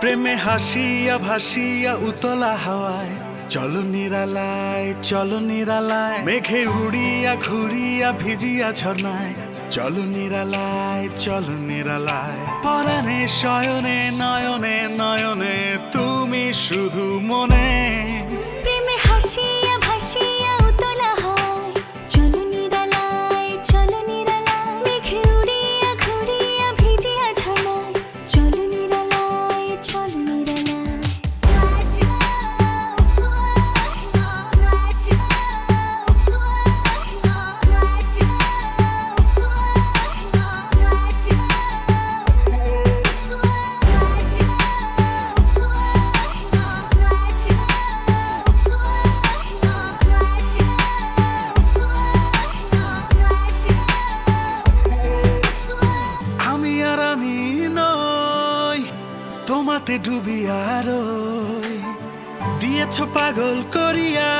প্রেমে হাসিয়া ভাসিয়া উতলা হাওয়ায় চলো নিরালায় মেঘে উড়িয়া ঘুরিয়া ভিজিয়া ঝর্ণায় চলো নিরালায় পরাণে শয়নে নয়নে নয়নে তুমি শুধু মনে প্রেমে হাসিয়া ভাসিয়া উতলা হয় চলো নিরালায় মেঘে উড়িয়া ঘুরিয়া ভিজিয়া ঝর্ণায় চলো নিরালায় তোমাতে ডুবিয়া রই দিয়েছ পাগল করিয়া